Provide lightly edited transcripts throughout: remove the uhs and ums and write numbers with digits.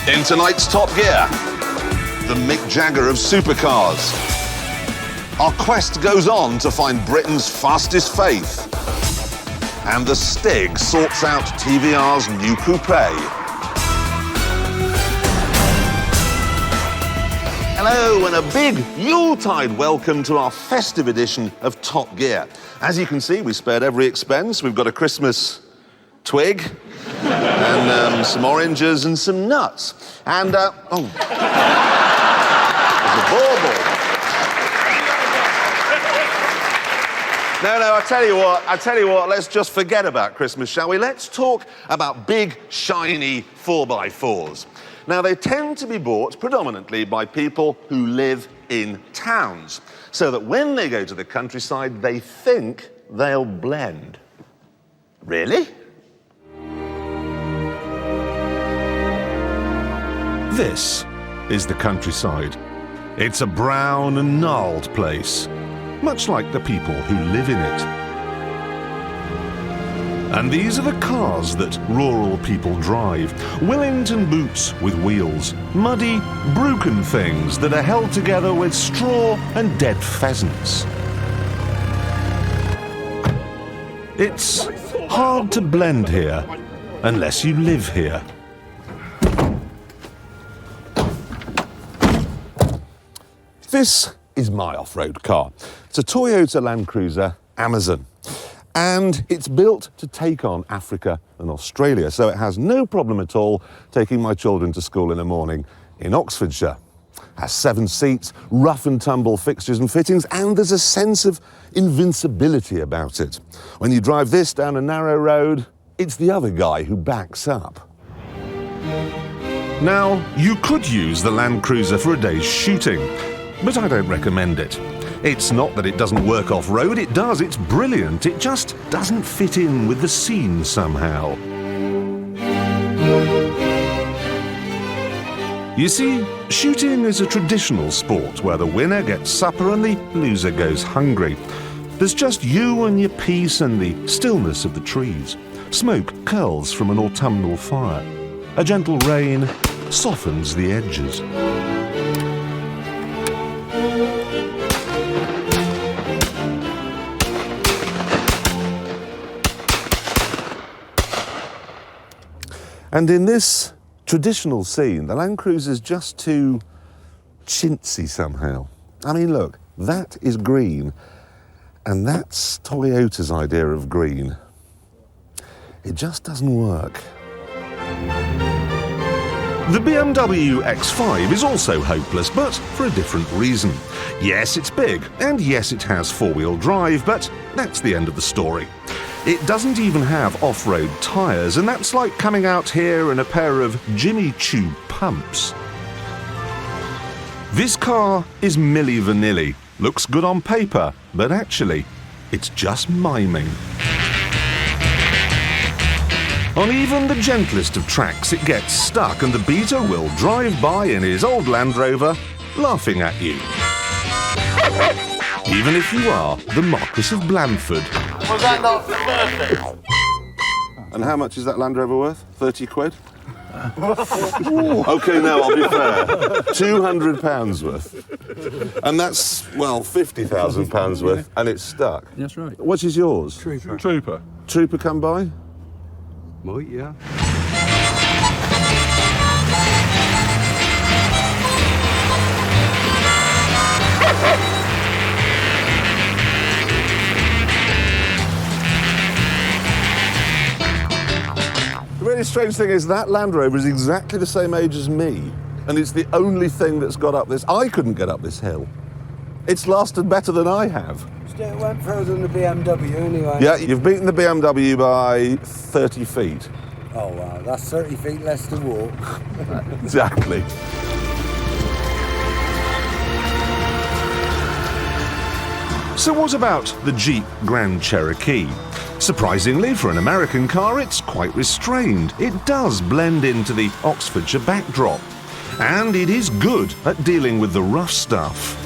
In tonight's Top Gear, the Mick Jagger of supercars. Our quest goes on to find Britain's fastest faith. And the Stig sorts out TVR's new coupe. Hello and a big Yuletide welcome to our festive edition of Top Gear. As you can see, we spared every expense. We've got a Christmas twig and some oranges and some nuts. And, there's a bauble. No, I tell you what, let's just forget about Christmas, shall we? Let's talk about big, shiny 4x4s. Now, they tend to be bought predominantly by people who live in towns, so that when they go to the countryside, they think they'll blend. Really? This is the countryside. It's a brown and gnarled place, much like the people who live in it. And these are the cars that rural people drive. Willington boots with wheels. Muddy, broken things that are held together with straw and dead pheasants. It's hard to blend here, unless you live here. This is my off-road car. It's a Toyota Land Cruiser Amazon. And it's built to take on Africa and Australia, so it has no problem at all taking my children to school in the morning in Oxfordshire. Has 7 seats, rough and tumble fixtures and fittings, and there's a sense of invincibility about it. When you drive this down a narrow road, it's the other guy who backs up. Now, you could use the Land Cruiser for a day's shooting, but I don't recommend it. It's not that it doesn't work off-road, it does, it's brilliant. It just doesn't fit in with the scene somehow. You see, shooting is a traditional sport where the winner gets supper and the loser goes hungry. There's just you and your piece and the stillness of the trees. Smoke curls from an autumnal fire. A gentle rain softens the edges. And in this traditional scene, the Land Cruiser's just too chintzy somehow. I mean, look, that is green, and that's Toyota's idea of green. It just doesn't work. The BMW X5 is also hopeless, but for a different reason. Yes, it's big, and yes, it has four-wheel drive, but that's the end of the story. It doesn't even have off-road tyres, and that's like coming out here in a pair of Jimmy Choo pumps. This car is Milli Vanilli. Looks good on paper, but actually, it's just miming. On even the gentlest of tracks, it gets stuck, and the beater will drive by in his old Land Rover, laughing at you. Even if you are the Marquis of Blandford. Was that not perfect? And how much is that Land Rover worth? 30 quid? OK, no, I'll be fair. £200 worth. And that's, well, £50,000 worth, and it's stuck. That's right. Which is yours? Trooper. Trooper. Trooper come by? Might, yeah. The really strange thing is that Land Rover is exactly the same age as me, and it's the only thing that's got up this. I couldn't get up this hill. It's lasted better than I have. Still went further than the BMW anyway. Yeah, you've beaten the BMW by 30 feet. Oh wow, that's 30 feet less to walk. Exactly. So what about the Jeep Grand Cherokee? Surprisingly, for an American car, it's quite restrained. It does blend into the Oxfordshire backdrop. And it is good at dealing with the rough stuff.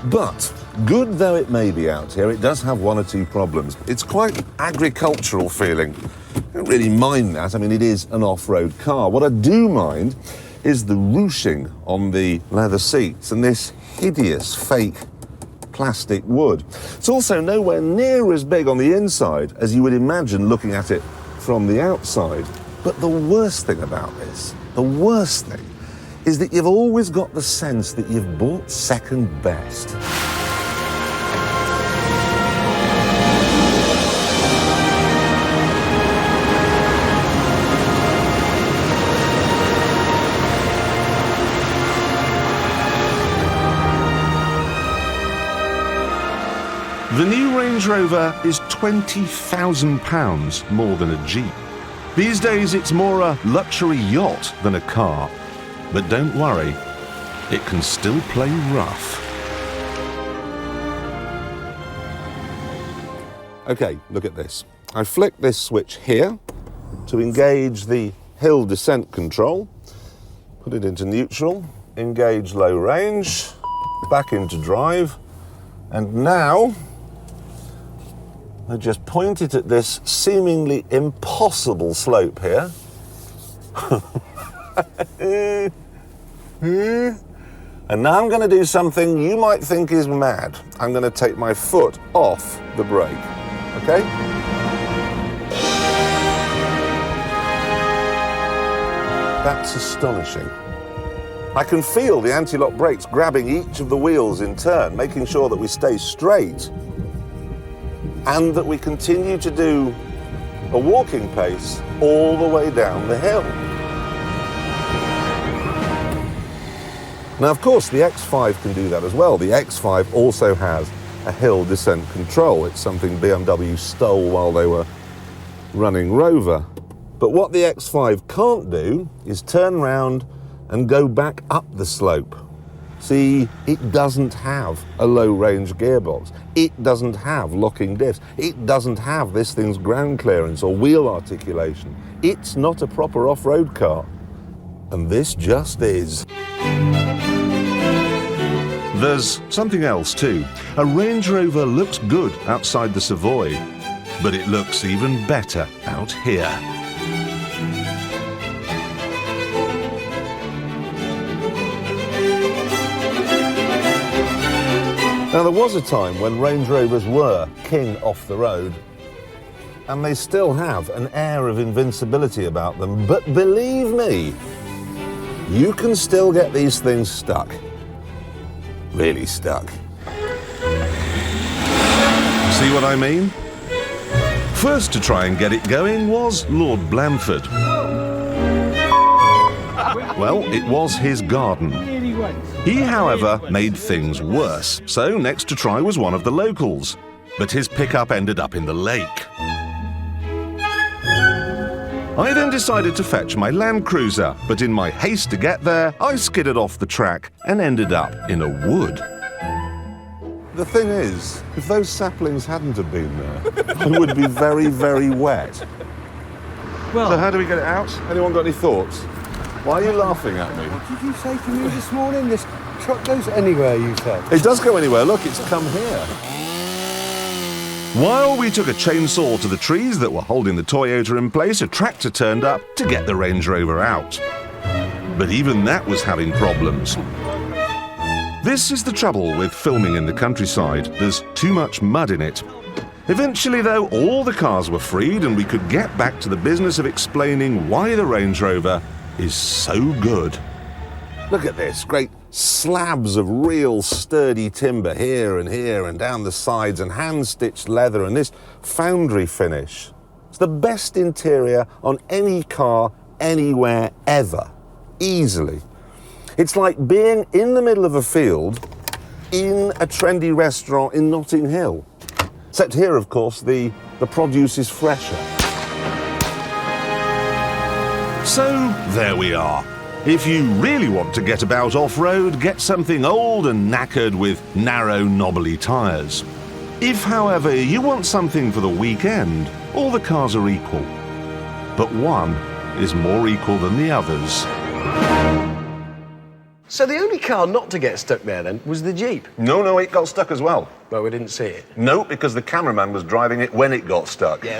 But Good though it may be out here, it does have one or two problems. It's quite agricultural feeling. I don't really mind that. I mean, it is an off-road car. What I do mind is the ruching on the leather seats and this hideous fake plastic wood. It's also nowhere near as big on the inside as you would imagine looking at it from the outside. But the worst thing about this, the worst thing, is that you've always got the sense that you've bought second best. The new Range Rover is £20,000 more than a Jeep. These days it's more a luxury yacht than a car. But don't worry, it can still play rough. Okay, look at this. I flick this switch here to engage the hill descent control, put it into neutral, engage low range, back into drive, and now I just point it at this seemingly impossible slope here. And now I'm going to do something you might think is mad. I'm going to take my foot off the brake, okay? That's astonishing. I can feel the anti-lock brakes grabbing each of the wheels in turn, making sure that we stay straight and that we continue to do a walking pace all the way down the hill. Now, of course, the X5 can do that as well. The X5 also has a hill descent control. It's something BMW stole while they were running Rover. But what the X5 can't do is turn round and go back up the slope. See, it doesn't have a low-range gearbox. It doesn't have locking diffs. It doesn't have this thing's ground clearance or wheel articulation. It's not a proper off-road car. And this just is. There's something else too. A Range Rover looks good outside the Savoy, but it looks even better out here. Now, there was a time when Range Rovers were king off the road, and they still have an air of invincibility about them. But believe me, you can still get these things stuck. Really stuck. See what I mean? First to try and get it going was Lord Blandford. Well, it was his garden. He, however, made things worse, so next to try was one of the locals. But his pickup ended up in the lake. I then decided to fetch my Land Cruiser, but in my haste to get there, I skidded off the track and ended up in a wood. The thing is, if those saplings hadn't have been there, I would be very, very wet. Well, so how do we get it out? Anyone got any thoughts? Why are you laughing at me? What did you say to me this morning? This truck goes anywhere, you said. It does go anywhere. Look, it's come here. While we took a chainsaw to the trees that were holding the Toyota in place, a tractor turned up to get the Range Rover out. But even that was having problems. This is the trouble with filming in the countryside. There's too much mud in it. Eventually, though, all the cars were freed and we could get back to the business of explaining why the Range Rover is so good. Look at this, great slabs of real sturdy timber here and down the sides, and hand-stitched leather, and this foundry finish. It's the best interior on any car anywhere ever, easily. It's like being in the middle of a field in a trendy restaurant in Notting Hill. Except here, of course, the produce is fresher. So there we are. If you really want to get about off-road, get something old and knackered with narrow, knobbly tyres. If, however, you want something for the weekend, all the cars are equal. But one is more equal than the others. So the only car not to get stuck there, then, was the Jeep? No, it got stuck as well. Well, we didn't see it. No, because the cameraman was driving it when it got stuck. Yeah,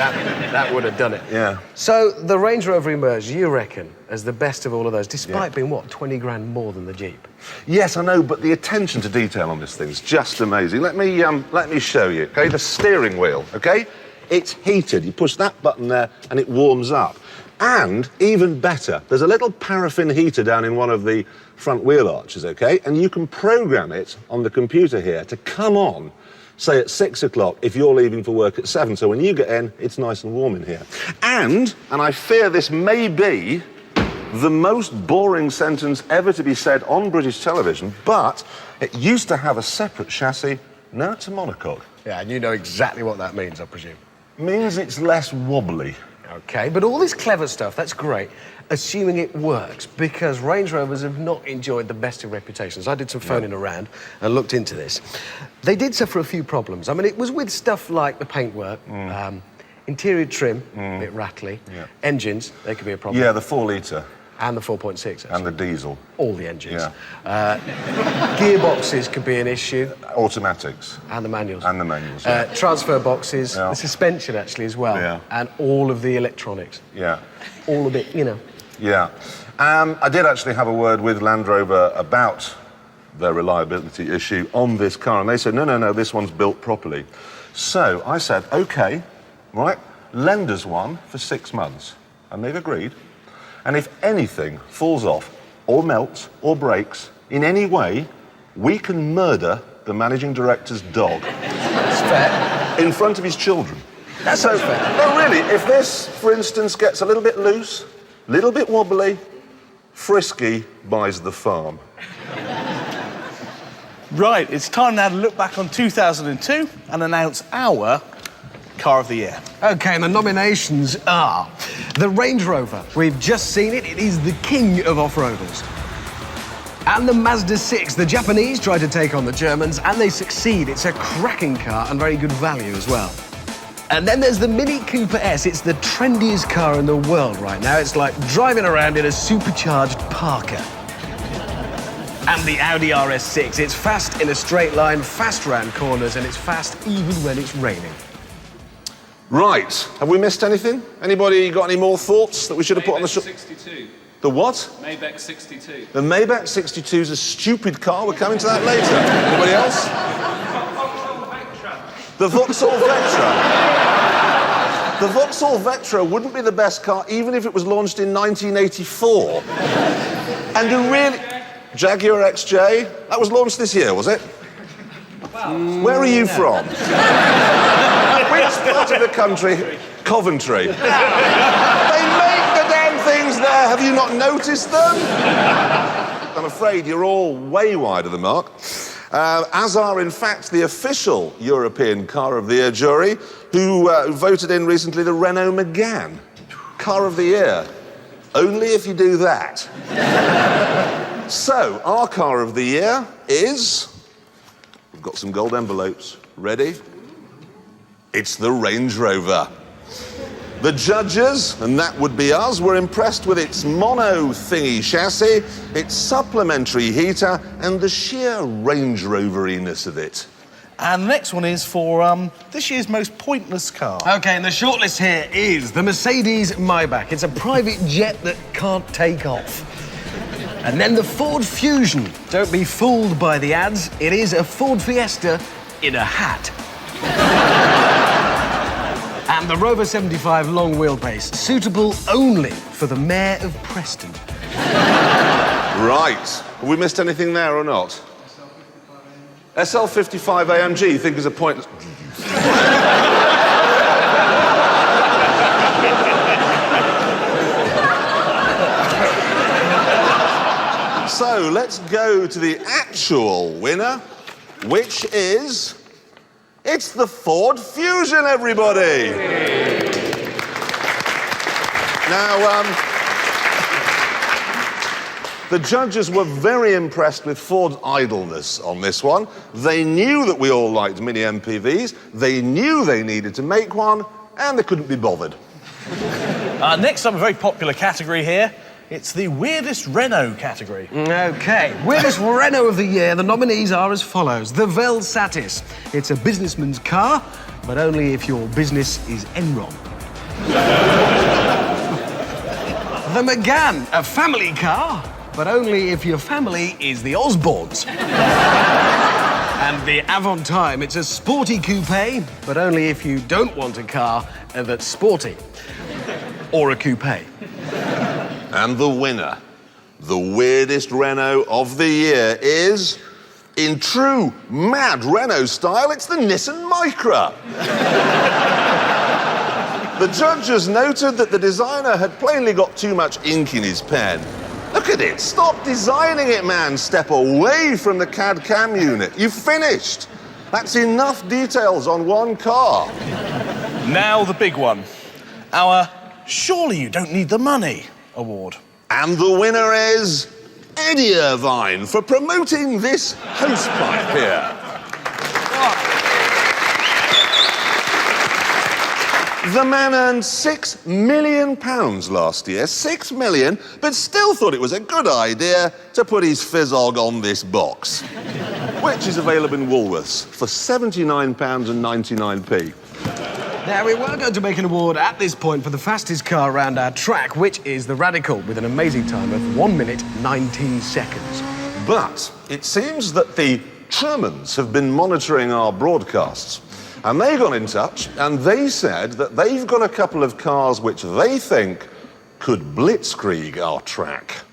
that would have done it. Yeah. So the Range Rover emerged, you reckon, as the best of all of those, despite being, what, 20 grand more than the Jeep? Yes, I know, but the attention to detail on this thing is just amazing. Let me show you, okay? The steering wheel, okay? It's heated. You push that button there and it warms up. And, even better, there's a little paraffin heater down in one of the front wheel arches, okay? And you can program it on the computer here to come on, say, at 6 o'clock if you're leaving for work at 7. So when you get in, it's nice and warm in here. And I fear this may be the most boring sentence ever to be said on British television, but it used to have a separate chassis, now it's a monocoque. Yeah, and you know exactly what that means, I presume. Means it's less wobbly. OK, but all this clever stuff, that's great, assuming it works, because Range Rovers have not enjoyed the best of reputations. I did some phoning around and looked into this. They did suffer a few problems. I mean, it was with stuff like the paintwork, interior trim, a bit rattly, engines, they could be a problem. Yeah, the 4-litre. And the 4.6, actually. And the diesel. All the engines. Yeah. Gearboxes could be an issue. Automatics. And the manuals. And the manuals, yeah. Transfer boxes, Yeah. the suspension, actually, as well. Yeah. And all of the electronics. Yeah. All of it, you know. Yeah. I did actually have a word with Land Rover about their reliability issue on this car, and they said, no, this one's built properly. So I said, OK, right, lend us one for 6 months. And they've agreed. And if anything falls off, or melts, or breaks, in any way, we can murder the managing director's dog. That's fair. In front of his children. That's so fair. No, really, if this, for instance, gets a little bit loose, a little bit wobbly, Frisky buys the farm. Right, it's time now to look back on 2002 and announce our Car of the Year. OK, and the nominations are the Range Rover. We've just seen it. It is the king of off-roaders. And the Mazda 6. The Japanese tried to take on the Germans, and they succeed. It's a cracking car and very good value as well. And then there's the Mini Cooper S. It's the trendiest car in the world right now. It's like driving around in a supercharged Parker. And the Audi RS6. It's fast in a straight line, fast round corners, and it's fast even when it's raining. Right, have we missed anything? Anybody got any more thoughts that we should have put on the show? 62. The what? Maybach 62. The Maybach 62 is a stupid car. We're coming to that later. Anybody else? The Vauxhall Vectra. The Vauxhall Vectra wouldn't be the best car even if it was launched in 1984. And a really... Jaguar XJ? That was launched this year, was it? Where are you from? Which part of the country? Coventry. They make the damn things there. Have you not noticed them? I'm afraid you're all way wide of the mark. As are, in fact, the official European Car of the Year jury, who voted in recently the Renault Megane. Car of the Year. Only if you do that. So, our Car of the Year is... We've got some gold envelopes. Ready? It's the Range Rover. The judges, and that would be us, were impressed with its mono-thingy chassis, its supplementary heater, and the sheer Range Rover-iness of it. And the next one is for this year's most pointless car. OK, and the shortlist here is the Mercedes Maybach. It's a private jet that can't take off. And then the Ford Fusion. Don't be fooled by the ads. It is a Ford Fiesta in a hat. And the Rover 75 long wheelbase, suitable only for the Mayor of Preston. Right. Have we missed anything there or not? SL55 AMG, you think is a pointless... So, let's go to the actual winner, which is... It's the Ford Fusion, everybody! Now, the judges were very impressed with Ford's idleness on this one. They knew that we all liked mini MPVs, they knew they needed to make one, and they couldn't be bothered. Next up, a very popular category here. It's the weirdest Renault category. OK, weirdest Renault of the year. The nominees are as follows. The Velsatis. It's a businessman's car, but only if your business is Enron. The Megane, a family car, but only if your family is the Osborns. And the Avantime, it's a sporty coupe, but only if you don't want a car that's sporty. Or a coupe. And the winner, the weirdest Renault of the year is, in true mad Renault style, it's the Nissan Micra. The judges noted that the designer had plainly got too much ink in his pen. Look at it, stop designing it, man. Step away from the CAD-CAM unit. You've finished. That's enough details on one car. Now the big one. Our Surely You Don't Need the Money award. And the winner is Eddie Irvine for promoting this hosepipe here. The man earned £6 million last year, 6 million, but still thought it was a good idea to put his fizzog on this box, which is available in Woolworths for £79.99p. Now, we were going to make an award at this point for the fastest car around our track, which is the Radical, with an amazing time of 1 minute, 19 seconds. But it seems that the Germans have been monitoring our broadcasts, and they got in touch and they said that they've got a couple of cars which they think could blitzkrieg our track.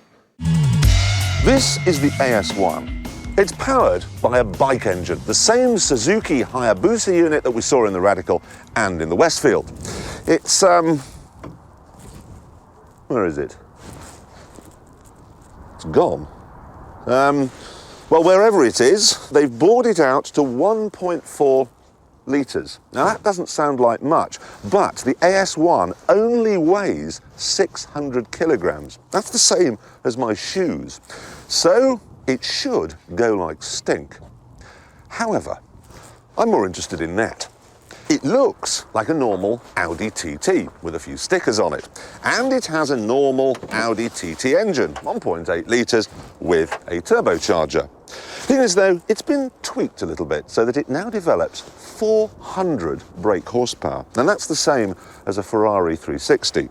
This is the AS1. It's powered by a bike engine, the same Suzuki Hayabusa unit that we saw in the Radical and in the Westfield. It's, where is it? It's gone. Well, wherever it is, they've bored it out to 1.4 litres. Now, that doesn't sound like much, but the AS1 only weighs 600 kilograms. That's the same as my shoes. So, it should go like stink. However, I'm more interested in that. It looks like a normal Audi TT with a few stickers on it. And it has a normal Audi TT engine, 1.8 litres with a turbocharger. Thing is, though, it's been tweaked a little bit so that it now develops 400 brake horsepower. And that's the same as a Ferrari 360.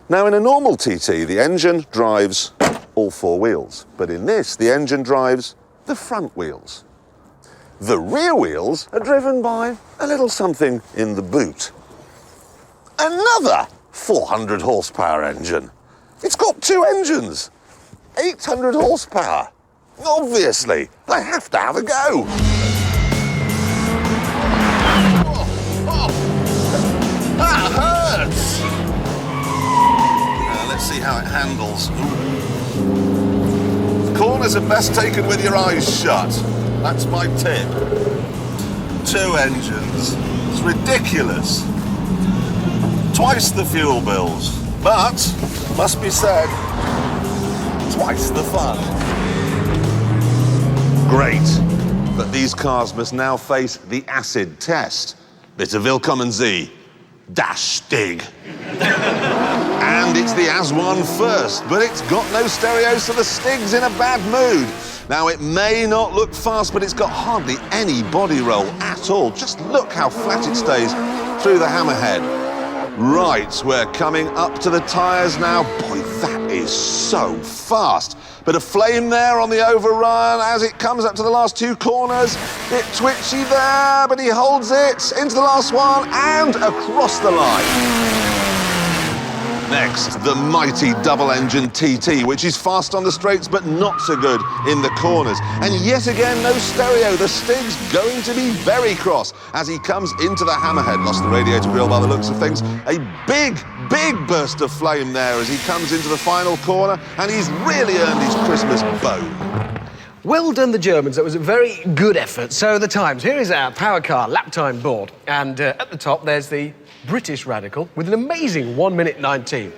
Now, in a normal TT, the engine drives all four wheels. But in this, the engine drives the front wheels. The rear wheels are driven by a little something in the boot. Another 400 horsepower engine. It's got two engines, 800 horsepower. Obviously, they have to have a go. That hurts! Let's see how it handles. Corners are best taken with your eyes shut. That's my tip. Two engines. It's ridiculous. Twice the fuel bills. But, must be said, twice the fun. Great. But these cars must now face the acid test. Bitte willkommen Sie. Das Stig. And it's the AS1 first, but it's got no stereo, so the Stig's in a bad mood. Now, it may not look fast, but it's got hardly any body roll at all. Just look how flat it stays through the hammerhead. Right, we're coming up to the tyres now. Boy, that is so fast. Bit of flame there on the overrun as it comes up to the last two corners. Bit twitchy there, but he holds it into the last one and across the line. Next, the mighty double-engine TT, which is fast on the straights but not so good in the corners. And yet again, no stereo. The Stig's going to be very cross as he comes into the hammerhead. Lost the radiator grille by the looks of things. A big, big burst of flame there as he comes into the final corner, and he's really earned his Christmas bone. Well done, the Germans. That was a very good effort. So, the times. Here is our power car lap time board. And at the top, there's the British Radical with an amazing 1 minute 19.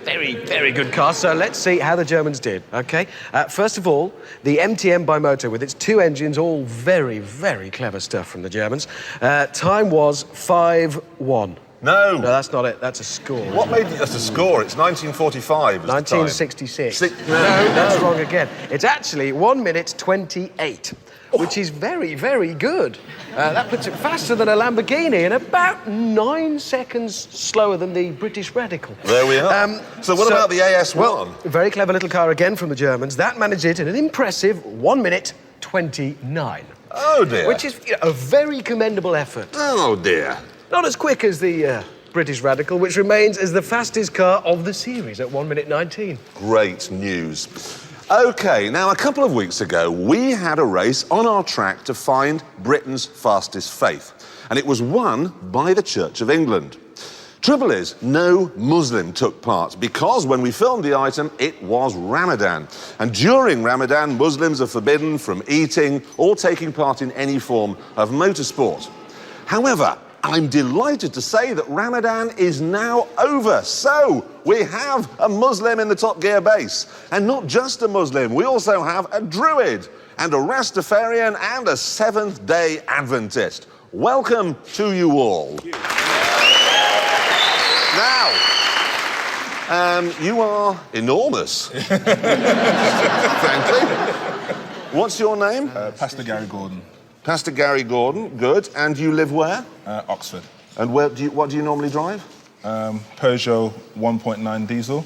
Very, very good car. So let's see how the Germans did, OK? First of all, the MTM Bimoto with its two engines, all very, very clever stuff from the Germans. Time was 5-1. No. No, that's not it. That's a score. What made it as a score? It's 1945. 1966. No, that's wrong again. It's actually 1 minute 28, which is very, very good. That puts it faster than a Lamborghini and about 9 seconds slower than the British Radical. There we are. So what about the AS1? Well, very clever little car again from the Germans. That managed it in an impressive 1 minute 29. Oh, dear. Which is a very commendable effort. Oh, dear. Not as quick as the British Radical, which remains as the fastest car of the series at 1 minute 19. Great news. OK, now, a couple of weeks ago, we had a race on our track to find Britain's fastest faith, and it was won by the Church of England. Trouble is, no Muslim took part, because when we filmed the item, it was Ramadan. And during Ramadan, Muslims are forbidden from eating or taking part in any form of motorsport. However, I'm delighted to say that Ramadan is now over. So we have a Muslim in the Top Gear base. And not just a Muslim, we also have a Druid and a Rastafarian and a Seventh-day Adventist. Welcome to you all. Now, you are enormous, frankly. What's your name? Pastor Gary Gordon, Pastor Gary Gordon, good. And you live where? Oxford. And what do you normally drive? Peugeot 1.9 diesel.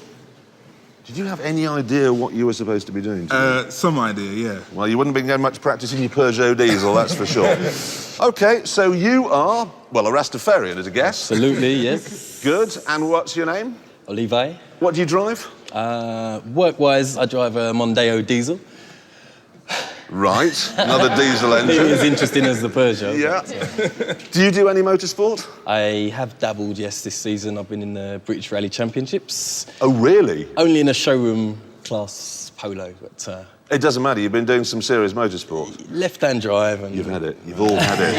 Did you have any idea what you were supposed to be doing today? Some idea, yeah. Well, you wouldn't have been getting much practice in your Peugeot diesel, that's for sure. OK, so you are, well, a Rastafarian, as a guess. Absolutely, yes. Good. And what's your name? Levi. What do you drive? Work-wise, I drive a Mondeo diesel. Right, another diesel It engine. is interesting as the Peugeot. Yeah. Do you do any motorsport? I have dabbled, yes, this season. I've been in the British Rally Championships. Oh, really? Only in a showroom class polo, but It doesn't matter, you've been doing some serious motorsport. left-hand drive. And You've had it. You've all had it.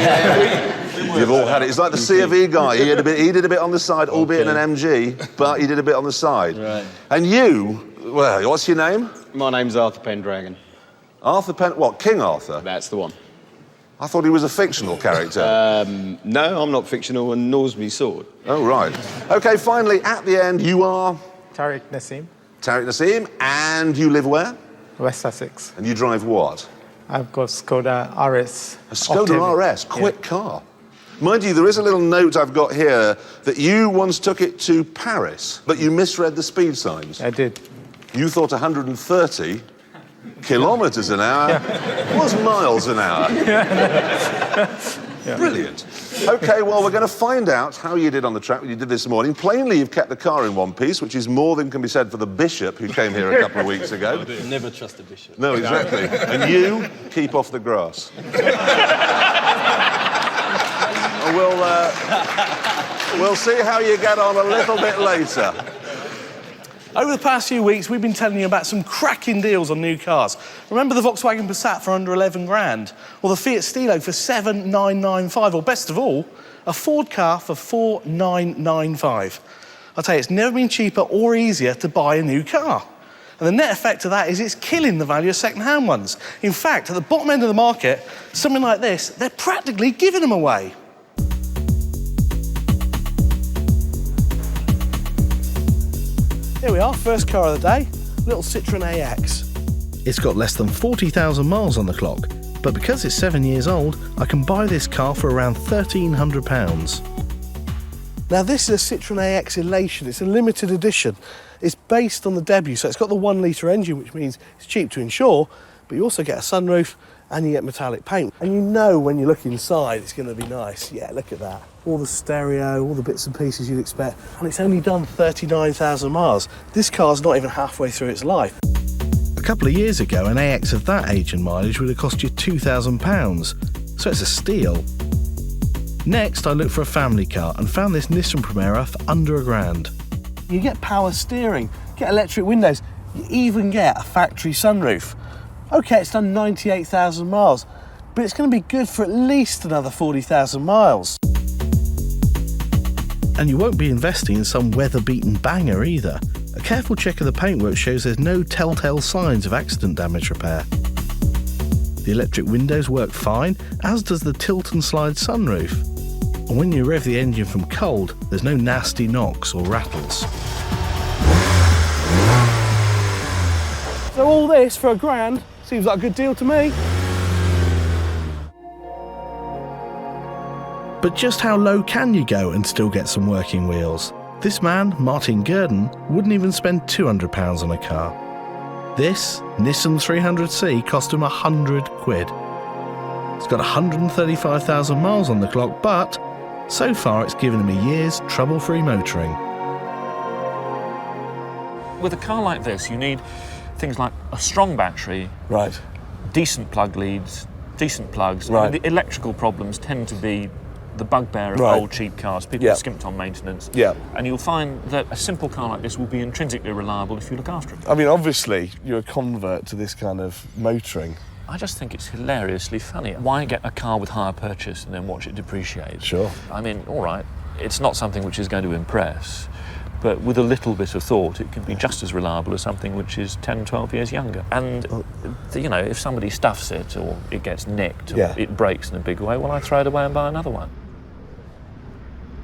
You've all had it. It's like the C of E guy. He did a bit on the side, albeit in an MG, but he did a bit on the side. Right. And you, well, what's your name? My name's Arthur Pendragon. Arthur what, King Arthur? That's the one. I thought he was a fictional character. No, I'm not fictional, and nor's me sword. Oh, right. OK, finally, at the end, you are? Tariq Nassim, Tariq Nassim, and you live where? West Sussex. And you drive what? I've got Skoda RS. A Skoda Octavia. RS, quick car. Mind you, there is a little note I've got here that you once took it to Paris, but you misread the speed signs. I did. You thought 130 kilometres an hour was miles an hour. Brilliant. OK, well, we're going to find out how you did on the track, what you did this morning. Plainly, you've kept the car in one piece, which is more than can be said for the bishop who came here a couple of weeks ago. never trust a bishop. No, exactly. And you keep off the grass. We'll see how you get on a little bit later. Over the past few weeks, we've been telling you about some cracking deals on new cars. Remember the Volkswagen Passat for under 11 grand? Or the Fiat Stilo for 7,995? Or best of all, a Ford car for 4,995. I'll tell you, it's never been cheaper or easier to buy a new car. And the net effect of that is it's killing the value of second-hand ones. In fact, at the bottom end of the market, something like this, they're practically giving them away. Here we are, first car of the day, little Citroën AX. It's got less than 40,000 miles on the clock, but because it's 7 years old, I can buy this car for around £1,300. Now this is a Citroën AX Elation, it's a limited edition. It's based on the debut, so it's got the 1 litre engine, which means it's cheap to insure, but you also get a sunroof and you get metallic paint. And you know when you look inside, it's gonna be nice. Yeah, look at that. All the stereo, all the bits and pieces you'd expect, and it's only done 39,000 miles. This car's not even halfway through its life. A couple of years ago, an AX of that age and mileage would have cost you £2,000, so it's a steal. Next, I looked for a family car and found this Nissan Primera for under £1,000. You get power steering, get electric windows, you even get a factory sunroof. OK, it's done 98,000 miles, but it's going to be good for at least another 40,000 miles. And you won't be investing in some weather-beaten banger either. A careful check of the paintwork shows there's no telltale signs of accident damage repair. The electric windows work fine, as does the tilt and slide sunroof. And when you rev the engine from cold, there's no nasty knocks or rattles. So all this for £1,000 seems like a good deal to me. But just how low can you go and still get some working wheels? This man, Martin Gurdon, wouldn't even spend £200 on a car. This Nissan 300C cost him £100. It's got 135,000 miles on the clock, but so far it's given him a year's trouble-free motoring. With a car like this, you need things like a strong battery, Right. decent plug leads, decent plugs. Right. I mean, the electrical problems tend to be the bugbear of Right. old cheap cars. People Yeah. are skimped on maintenance. Yeah. And you'll find that a simple car like this will be intrinsically reliable if you look after it. I mean, obviously, you're a convert to this kind of motoring. I just think it's hilariously funny. Why get a car with hire purchase and then watch it depreciate? Sure. I mean, all right, it's not something which is going to impress, but with a little bit of thought, it can be just as reliable as something which is 10, 12 years younger. And, you know, if somebody stuffs it or it gets nicked or Yeah. it breaks in a big way, well, I throw it away and buy another one.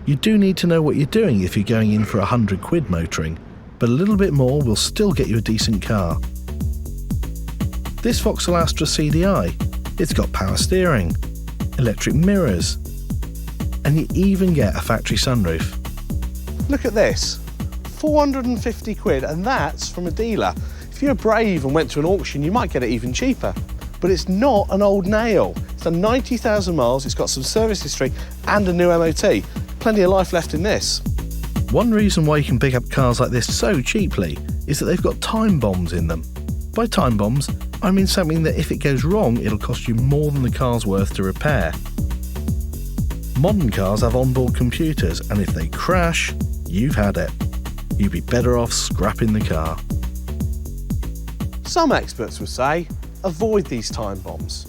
You do need to know what you're doing if you're going in for £100 motoring, but a little bit more will still get you a decent car. This Vauxhall Astra CDI, it's got power steering, electric mirrors, and you even get a factory sunroof. Look at this, £450, and that's from a dealer. If you're brave and went to an auction, you might get it even cheaper. But it's not an old nail. It's done 90,000 miles, it's got some service history and a new MOT. Plenty of life left in this. One reason why you can pick up cars like this so cheaply is that they've got time bombs in them. By time bombs, I mean something that if it goes wrong, it'll cost you more than the car's worth to repair. Modern cars have onboard computers, and if they crash, you've had it. You'd be better off scrapping the car. Some experts would say, avoid these time bombs.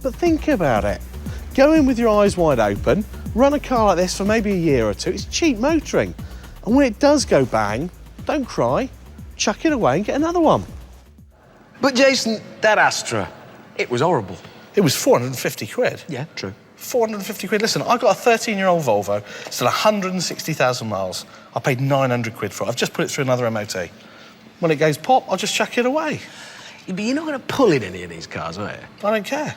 But think about it. Go in with your eyes wide open, run a car like this for maybe a year or two. It's cheap motoring. And when it does go bang, don't cry, chuck it away and get another one. But Jason, that Astra, it was horrible. It was £450. Yeah, true. £450. Listen, I got a 13-year-old Volvo, it's done 160,000 miles. I paid £900 for it. I've just put it through another MOT. When it goes pop, I'll just chuck it away. Yeah, but you're not going to pull in any of these cars, are you? I don't care.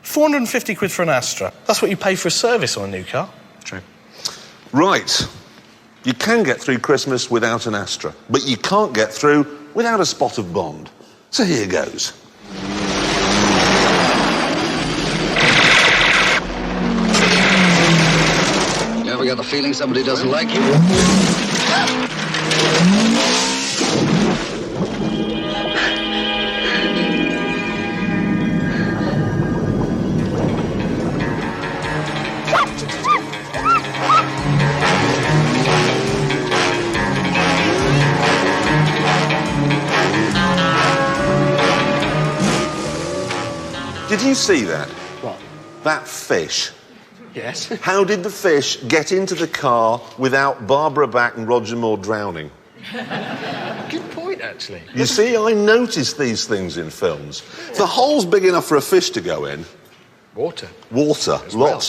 £450 for an Astra. That's what you pay for a service on a new car. True. Right. You can get through Christmas without an Astra, but you can't get through without a spot of Bond. So here goes. You ever got the feeling somebody doesn't like you? Did you see that? What? That fish. Yes. How did the fish get into the car without Barbara Back and Roger Moore drowning? Good point, actually. You see, I notice these things in films. If the hole's big enough for a fish to go in, Water. lots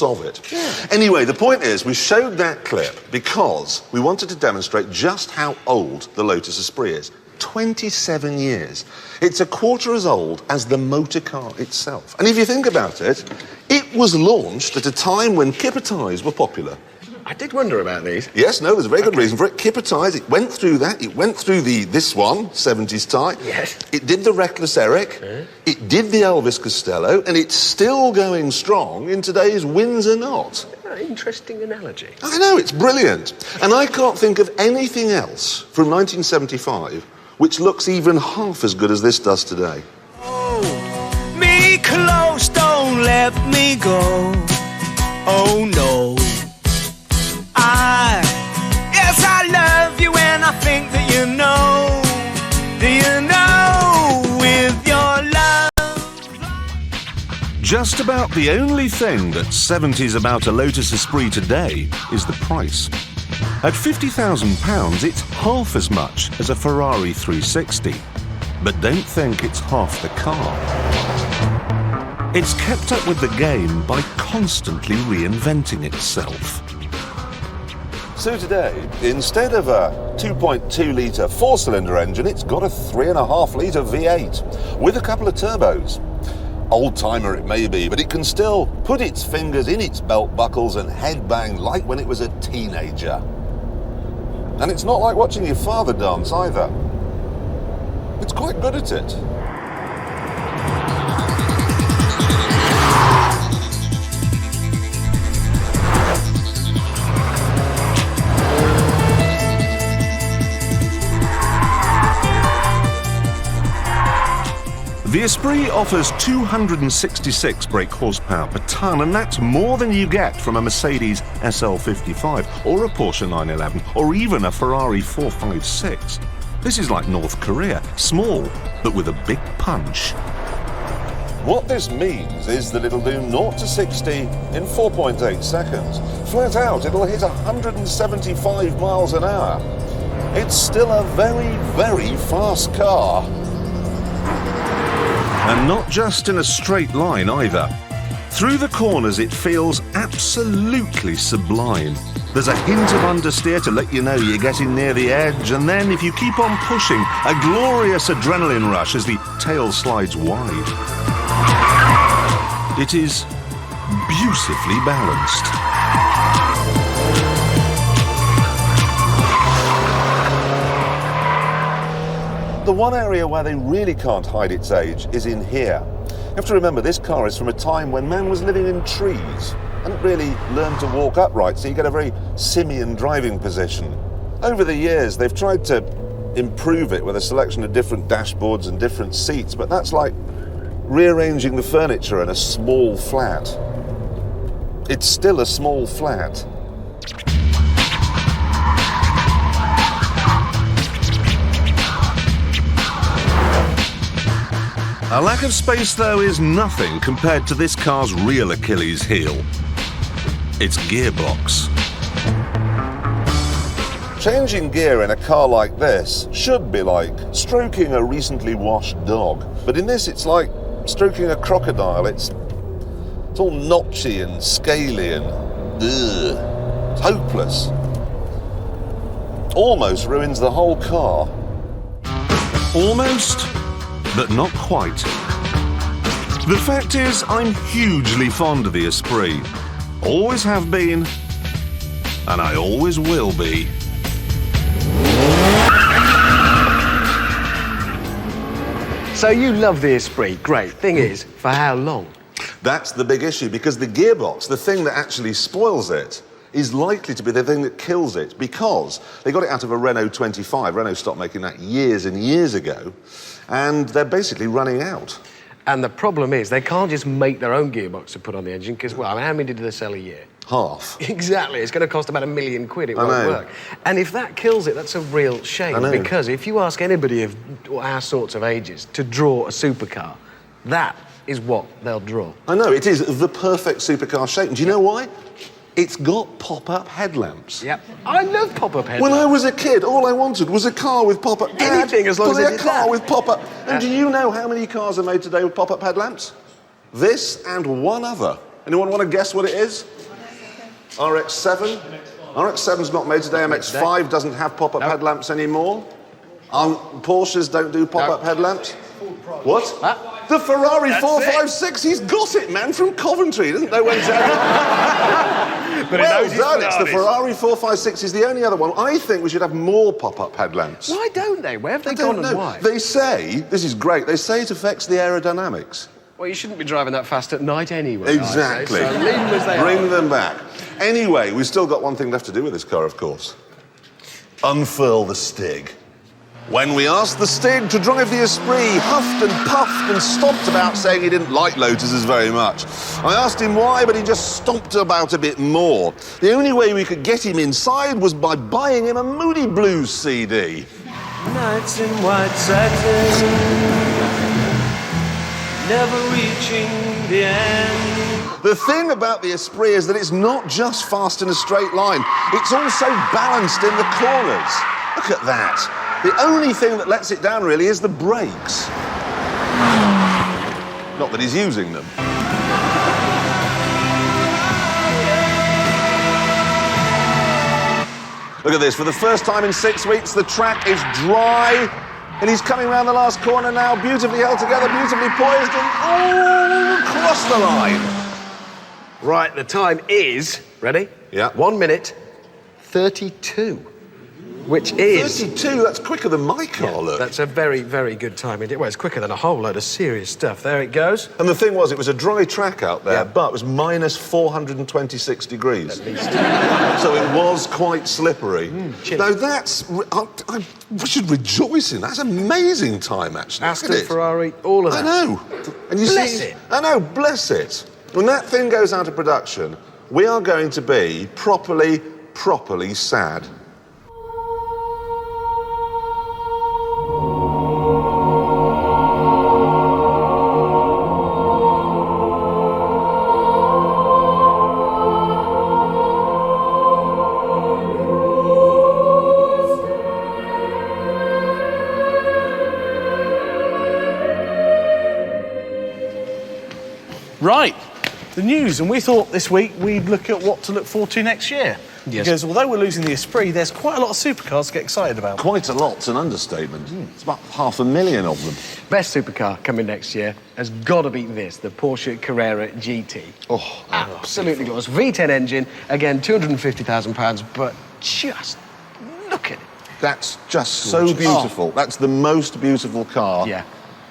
of it. Yeah. Anyway, the point is, we showed that clip because we wanted to demonstrate just how old the Lotus Esprit is. 27 years. It's a quarter as old as the motor car itself. And if you think about it, it was launched at a time when kipper tyres were popular. I did wonder about these. Yes, no, there's a very good reason for it. Kipper tyres, it went through that. It went through this one, 70s tie. Yes. It did the Reckless Eric. It did the Elvis Costello. And it's still going strong in today's Windsor Knot. Interesting analogy. I know, it's brilliant. And I can't think of anything else from 1975 which looks even half as good as this does today. Hold me close, don't let me go. Oh no. Yes, I love you and I think that you know. Do you know with your love? Just about the only thing that's 70s about a Lotus Esprit today is the price. At £50,000, it's half as much as a Ferrari 360. But don't think it's half the car. It's kept up with the game by constantly reinventing itself. So today, instead of a 2.2 litre four-cylinder engine, it's got a 3.5 litre V8 with a couple of turbos. Old-timer it may be, but it can still put its fingers in its belt buckles and headbang like when it was a teenager. And it's not like watching your father dance either. It's quite good at it. The Esprit offers 266 brake horsepower per tonne, and that's more than you get from a Mercedes SL55 or a Porsche 911 or even a Ferrari 456. This is like North Korea, small but with a big punch. What this means is that it'll do 0 to 60 in 4.8 seconds. Flat out, it'll hit 175 miles an hour. It's still a very, very fast car. And not just in a straight line either. Through the corners it feels absolutely sublime. There's a hint of understeer to let you know you're getting near the edge, and then if you keep on pushing, a glorious adrenaline rush as the tail slides wide. It is beautifully balanced. The one area where they really can't hide its age is in here. You have to remember this car is from a time when man was living in trees. Hadn't really learned to walk upright, so you get a very simian driving position. Over the years, they've tried to improve it with a selection of different dashboards and different seats, but that's like rearranging the furniture in a small flat. It's still a small flat. A lack of space, though, is nothing compared to this car's real Achilles heel. Its gearbox. Changing gear in a car like this should be like stroking a recently washed dog. But in this, it's like stroking a crocodile. It's all notchy and scaly and ugh. It's hopeless. Almost ruins the whole car. Almost, but not quite. The fact is, I'm hugely fond of the Esprit. Always have been, and I always will be. So you love the Esprit, great. Thing is, for how long? That's the big issue, because the gearbox, the thing that actually spoils it, is likely to be the thing that kills it, because they got it out of a Renault 25. Renault stopped making that years and years ago, and they're basically running out. And the problem is, they can't just make their own gearbox to put on the engine, because, well, I mean, how many do they sell a year? Half. Exactly. It's going to cost about £1 million. It won't work. And if that kills it, that's a real shame. Because if you ask anybody of our sorts of ages to draw a supercar, that is what they'll draw. I know, it is the perfect supercar shape. And do you know why? It's got pop-up headlamps. Yep. I love pop-up headlamps. When I was a kid, all I wanted was a car with pop-up. Anything, as long as it did a car that. with pop-up. And do you know how many cars are made today with pop-up headlamps? This and one other. Anyone want to guess what it is? RX-7? RX-7's not made today. MX-5 doesn't have pop-up headlamps anymore. Porsches don't do pop-up headlamps. What? The Ferrari 456. He's got it, man, from Coventry. He doesn't know when to... Well done, it's the Ferrari 456 is the only other one. I think we should have more pop-up headlamps. Why don't they? Where have they gone and why? They say, this is great, they say it affects the aerodynamics. Well, you shouldn't be driving that fast at night anyway. Exactly. So leave them as they Bring are. them back. Anyway, we've still got one thing left to do with this car, of course. Unfurl the Stig. When we asked the Stig to drive the Esprit, huffed and puffed and stomped about saying he didn't like Lotuses very much. I asked him why, but he just stomped about a bit more. The only way we could get him inside was by buying him a Moody Blues CD. Nights in white satin, never reaching the end. The thing about the Esprit is that it's not just fast in a straight line, it's also balanced in the corners. Look at that. The only thing that lets it down, really, is the brakes. Not that he's using them. Look at this. For the first time in 6 weeks, the track is dry. And he's coming around the last corner now, beautifully held together, beautifully poised, and across the line. Right, the time is, ready? Yeah. 1 minute 32, which is... 32? That's quicker than my car, look. That's a very, very good time. Well, it's quicker than a whole load of serious stuff. There it goes. And the thing was, it was a dry track out there, but it was minus 426 degrees. At least. So it was quite slippery. Chilly. Now that's... we should rejoice in. That's amazing time, actually. Aston, Ferrari, all of that. I know. And you Bless see, it. I know, bless it. When that thing goes out of production, we are going to be properly sad. Right, the news, and we thought this week we'd look at what to look forward to next year. Yes. Because although we're losing the Esprit, there's quite a lot of supercars to get excited about. Quite a lot's an understatement. It's about 500,000 of them. Best supercar coming next year has got to beat this, the Porsche Carrera GT. Oh, absolutely glorious. V10 engine, again, £250,000, but just look at it. That's just so beautiful. That's the most beautiful car. Yeah,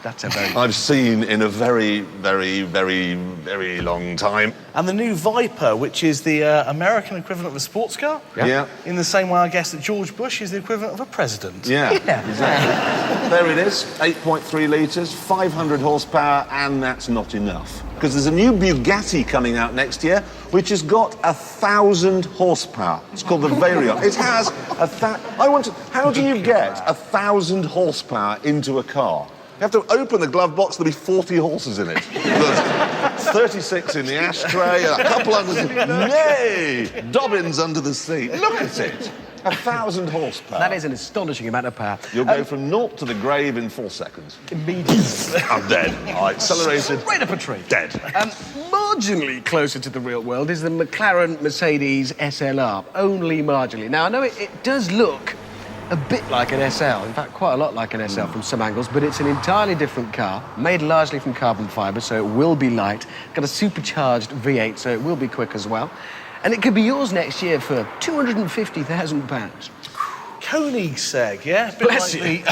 that's a very... I've seen in a very, very, very, very long time. And the new Viper, which is the American equivalent of a sports car. Yeah. In the same way, I guess, that George Bush is the equivalent of a president. Yeah, exactly. There it is, 8.3 litres, 500 horsepower, and that's not enough. Because there's a new Bugatti coming out next year, which has got 1,000 horsepower. It's called the Variant. It has how do you get 1,000 horsepower into a car? You have to open the glove box, there'll be 40 horses in it. There's 36 in the ashtray, a couple under the... Nay! Dobbins under the seat. Look at it. 1,000 horsepower. That is an astonishing amount of power. You'll go from naught to the grave in 4 seconds. Immediately. I'm dead. All right, accelerated. Straight up a tree. Dead. Marginally closer to the real world is the McLaren Mercedes SLR. Only marginally. Now, I know it does look a bit like an SL, in fact, quite a lot like an SL from some angles, but it's an entirely different car, made largely from carbon fibre, so it will be light, got a supercharged V8, so it will be quick as well. And it could be yours next year for £250,000. Koenigsegg, yeah? Bless you.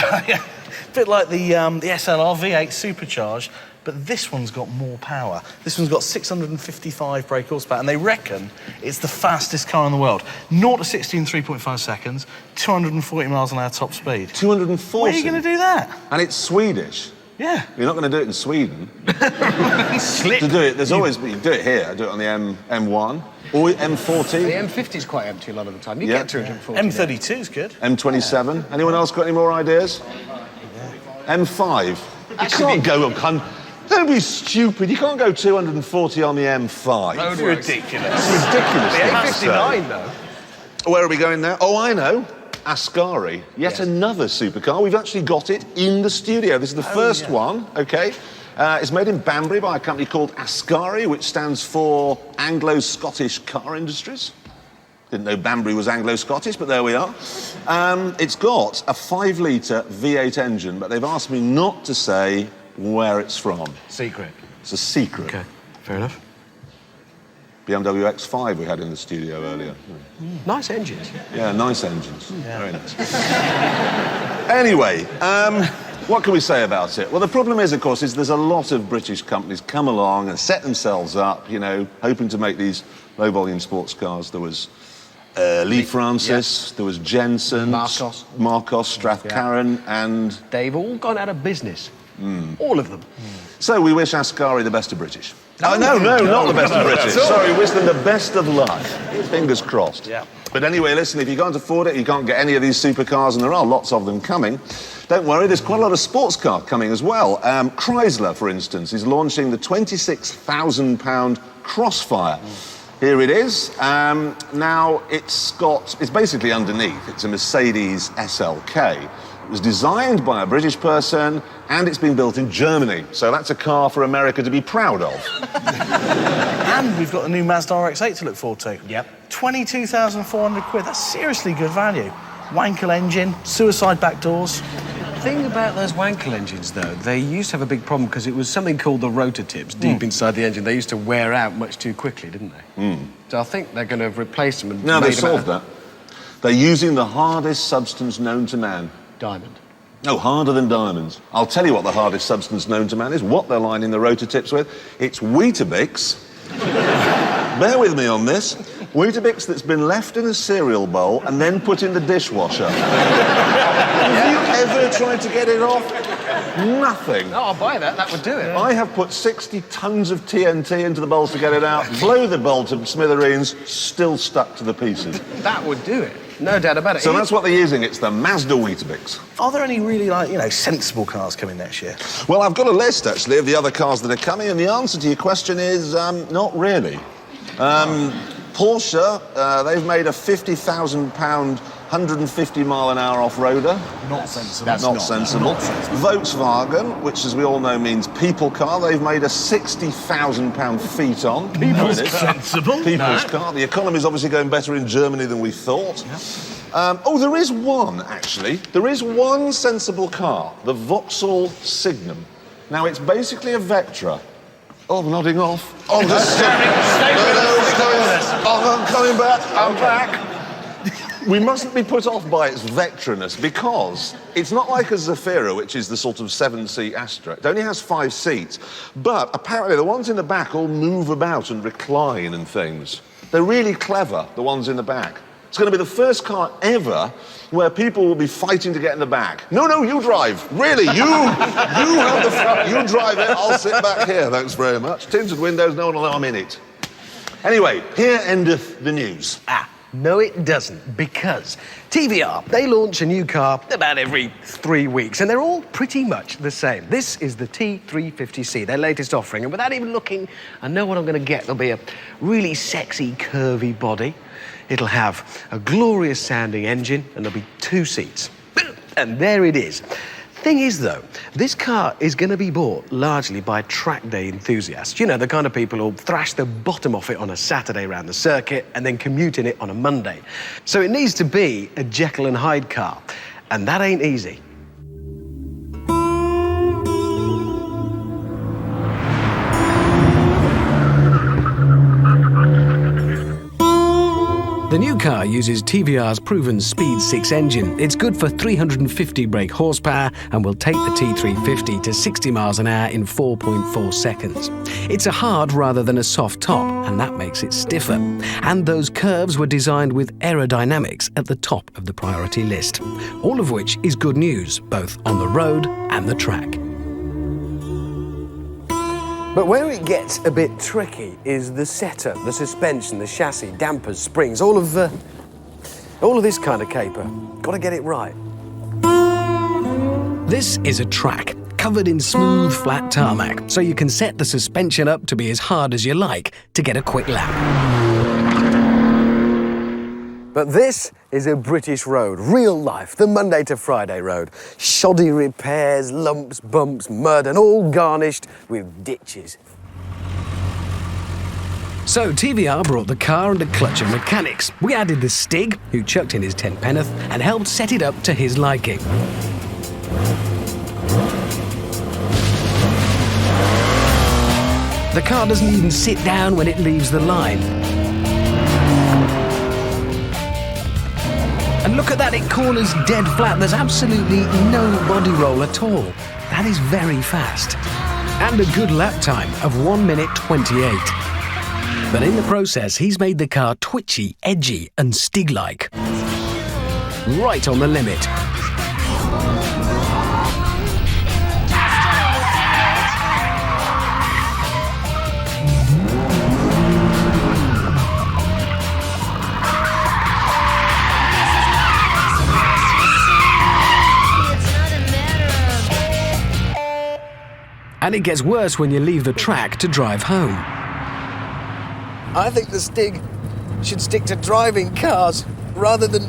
Bit like the SLR V8 supercharged, but this one's got more power. This one's got 655 brake horsepower, and they reckon it's the fastest car in the world. 0 to 60 in 3.5 seconds, 240 miles an hour top speed. 240? Where are you going to do that? And it's Swedish. Yeah. You're not going to do it in Sweden. Slick. To do it, there's always... You can do it here. Do it on the M1 or M40. The M50's quite empty a lot of the time. You get 240. M32's good. M27. Anyone else got any more ideas? M5. You can't go... Don't be stupid. You can't go 240 on the M5. That's ridiculous. It's ridiculous. The A59, though. Where are we going now? Oh, I know. Ascari. Yet another supercar. We've actually got it in the studio. This is the first one, OK? It's made in Banbury by a company called Ascari, which stands for Anglo-Scottish Car Industries. Didn't know Banbury was Anglo-Scottish, but there we are. It's got a 5-litre V8 engine, but they've asked me not to say where it's from. Secret. It's a secret. OK, fair enough. BMW X5 we had in the studio earlier. Nice engines. Yeah, nice engines. Yeah. Very nice. Anyway, what can we say about it? Well, the problem is, of course, there's a lot of British companies come along and set themselves up, you know, hoping to make these low-volume sports cars. There was Lee Francis, there was Jensen, Marcos, Strathcarron, and... They've all gone out of business. All of them. So we wish Ascari the best of British. No, not the best of British. Sorry, wish them the best of luck. Fingers crossed. Yeah. But anyway, listen, if you can't afford it, you can't get any of these supercars, and there are lots of them coming. Don't worry, there's quite a lot of sports car coming as well. Chrysler, for instance, is launching the £26,000 Crossfire. Here it is. Now, it's basically underneath. It's a Mercedes SLK. It was designed by a British person, and it's been built in Germany. So that's a car for America to be proud of. And we've got the new Mazda RX-8 to look forward to. Yep. 22,400 quid. That's seriously good value. Wankel engine, suicide back doors. The thing about those Wankel engines, though, they used to have a big problem because it was something called the rotor tips deep inside the engine. They used to wear out much too quickly, didn't they? So I think they're going to replace them and Now, they made them out solved of that. They're using the hardest substance known to man. diamond. No, harder than diamonds. I'll tell you what the hardest substance known to man is, what they're lining the rotor tips with. It's Weetabix. Bear with me on this. Weetabix that's been left in a cereal bowl and then put in the dishwasher. Have you ever tried to get it off? Nothing. No, I'll buy that. That would do it. I have put 60 tons of TNT into the bowl to get it out, blow the bowl to smithereens, still stuck to the pieces. That would do it. No doubt about it. So that's what they're using. It's the Mazda Weetabix. Are there any really, sensible cars coming next year? Well, I've got a list, actually, of the other cars that are coming, and the answer to your question is not really. Porsche, they've made a £50,000, 150-mile-an-hour off-roader. Not sensible. That's not sensible. Volkswagen, which, as we all know, means people car, they've made a £60,000 feet-on. People's sensible. People's car. The economy's obviously going better in Germany than we thought. Yeah. There is one, actually. There is one sensible car, the Vauxhall Signum. Now, it's basically a Vectra. Oh, I'm nodding off. Oh, I'm coming back. I'm back. We mustn't be put off by its Vectra-ness because it's not like a Zafira, which is the sort of 7-seat Astra. It only has 5 seats, but apparently the ones in the back all move about and recline and things. They're really clever, the ones in the back. It's going to be the first car ever where people will be fighting to get in the back. No, you drive. Really, you have the front. You drive it. I'll sit back here. Thanks very much. Tinted windows. No one will know I'm in it. Anyway, here endeth the news. No, it doesn't, because TVR, they launch a new car about every 3 weeks, and they're all pretty much the same. This is the T350C, their latest offering, and without even looking, I know what I'm going to get. There'll be a really sexy, curvy body. It'll have a glorious-sounding engine, and there'll be 2 seats. And there it is. Thing is, though, this car is going to be bought largely by track day enthusiasts. You know, the kind of people who'll thrash the bottom off it on a Saturday around the circuit and then commute in it on a Monday. So it needs to be a Jekyll and Hyde car, and that ain't easy. The new car uses TVR's proven Speed 6 engine. It's good for 350 brake horsepower and will take the T350 to 60 miles an hour in 4.4 seconds. It's a hard rather than a soft top, and that makes it stiffer. And those curves were designed with aerodynamics at the top of the priority list. All of which is good news, both on the road and the track. But where it gets a bit tricky is the setup, the suspension, the chassis, dampers, springs, all of this kind of caper. Got to get it right. This is a track covered in smooth, flat tarmac, so you can set the suspension up to be as hard as you like to get a quick lap. But this is a British road, real life, the Monday to Friday road. Shoddy repairs, lumps, bumps, mud, and all garnished with ditches. So TVR brought the car and a clutch of mechanics. We added the Stig, who chucked in his 10 penneth, and helped set it up to his liking. The car doesn't even sit down when it leaves the line. And look at that, it corners dead flat. There's absolutely no body roll at all. That is very fast. And a good lap time of 1 minute 28. But in the process, he's made the car twitchy, edgy, and Stig-like. Right on the limit. And it gets worse when you leave the track to drive home. I think the Stig should stick to driving cars rather than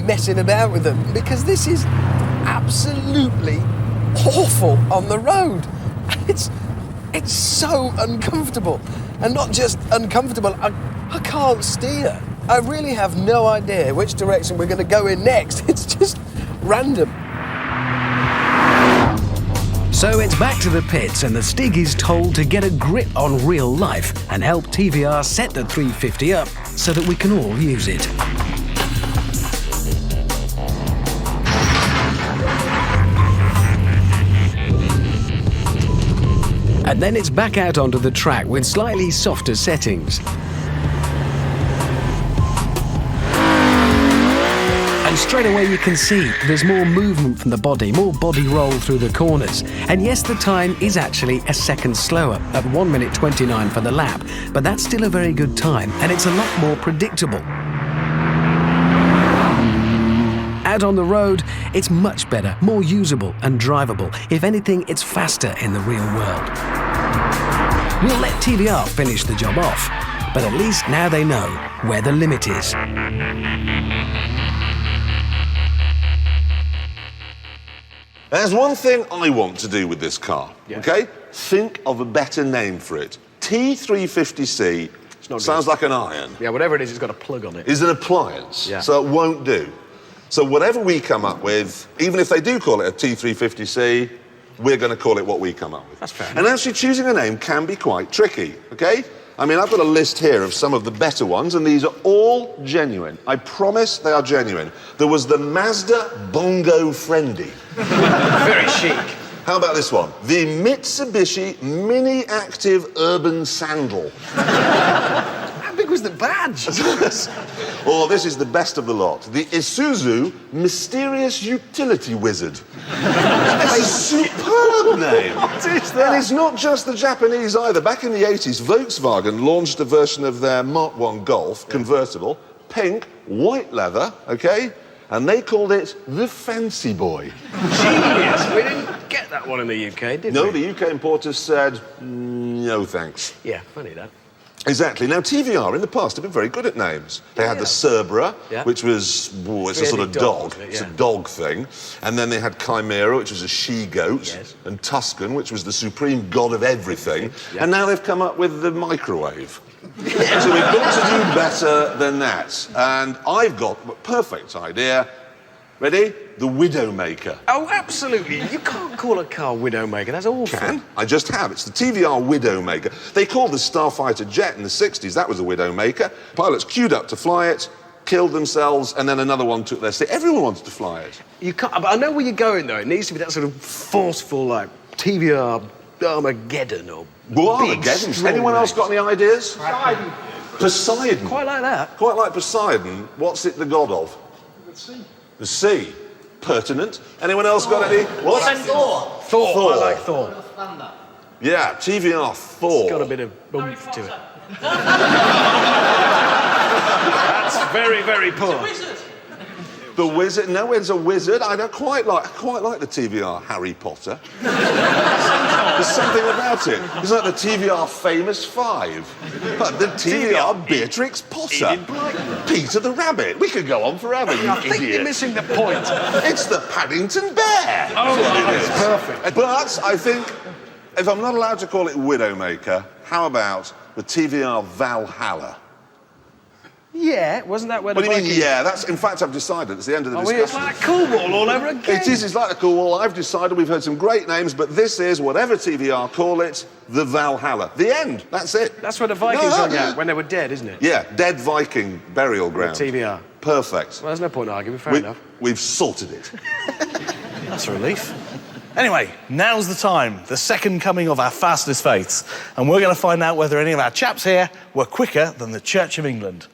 messing about with them, because this is absolutely awful on the road. It's so uncomfortable. And not just uncomfortable, I can't steer. I really have no idea which direction we're going to go in next. It's just random. So it's back to the pits, and the Stig is told to get a grip on real life and help TVR set the 350 up so that we can all use it. And then it's back out onto the track with slightly softer settings. And straight away you can see there's more movement from the body, more body roll through the corners. And yes, the time is actually a second slower at 1 minute 29 for the lap, but that's still a very good time, and it's a lot more predictable. Out on the road, it's much better, more usable and drivable. If anything, it's faster in the real world. We'll let TVR finish the job off, but at least now they know where the limit is. There's one thing I want to do with this car, okay? Think of a better name for it. T350C sounds like an iron. Yeah, whatever it is, it's got a plug on it. Is an appliance, so it won't do. So whatever we come up with, even if they do call it a T350C, we're going to call it what we come up with. That's fair. And actually choosing a name can be quite tricky, okay? I mean, I've got a list here of some of the better ones, and these are all genuine. I promise they are genuine. There was the Mazda Bongo Friendy. Very chic. How about this one? The Mitsubishi Mini Active Urban Sandal. How big was the badge? Or this is the best of the lot. The Isuzu Mysterious Utility Wizard. That's a superb name. What is that? And it's not just the Japanese either. Back in the 80s, Volkswagen launched a version of their Mark 1 Golf convertible, pink, white leather, okay? And they called it the Fancy Boy. Genius. We didn't get that one in the UK, did we? No, the UK importers said, no thanks. Yeah, funny that. Exactly. Now, TVR in the past have been very good at names. They had the Cerbera, which was, it's a sort of dog. It's a dog thing. And then they had Chimera, which was a she-goat. And Tuscan, which was the supreme god of everything. And now they've come up with the microwave. So we've got to do better than that. And I've got a perfect idea. Ready? The Widowmaker. Oh, absolutely. You can't call a car Widowmaker. That's awful. Can? I just have. It's the TVR Widowmaker. They called the Starfighter jet in the 60s. That was a Widowmaker. Pilots queued up to fly it, killed themselves, and then another one took their seat. Everyone wanted to fly it. You can't. But I know where you're going, though. It needs to be that sort of forceful, like, TVR Armageddon or Armageddon. Anyone else got any ideas? Poseidon. Poseidon. Quite like that. Quite like Poseidon. What's it the god of? The sea. The sea. Pertinent. Anyone else got any? What? Thor. Thor. I like Thor. Thunder. Yeah, TVR Thor. It's got a bit of oomph to it. That's very, very poor. The wizard. No, it's a wizard. I don't quite like the TVR Harry Potter. There's something about it. It's like the TVR Famous Five. But the TVR Beatrix Potter. Peter the Rabbit. We could go on forever, you I think idiot. you're missing the point. It's the Paddington Bear. Oh, That's that's perfect. But I think, if I'm not allowed to call it Widowmaker, how about the TVR Valhalla? Yeah, wasn't that where What the do you mean, Vikings... yeah? That's, in fact, I've decided. It's the end of the Oh, discussion. it's like Cool Wall all over again. It is. It's like the Cool Wall. I've decided. We've heard some great names, but this is, whatever TVR call it, the Valhalla. The end. That's it. That's where the Vikings hung out, when they were dead, isn't it? Yeah, dead Viking burial ground. TVR. Perfect. Well, there's no point in arguing, fair enough. We've sorted it. That's a relief. Anyway, now's the time, the second coming of our fastest faiths, and we're going to find out whether any of our chaps here were quicker than the Church of England.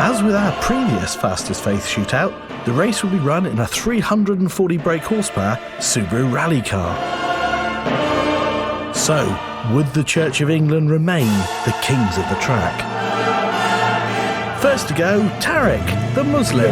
As with our previous Fastest Faith shootout, the race will be run in a 340 brake horsepower Subaru rally car. So, would the Church of England remain the kings of the track? First to go, Tarek, the Muslim.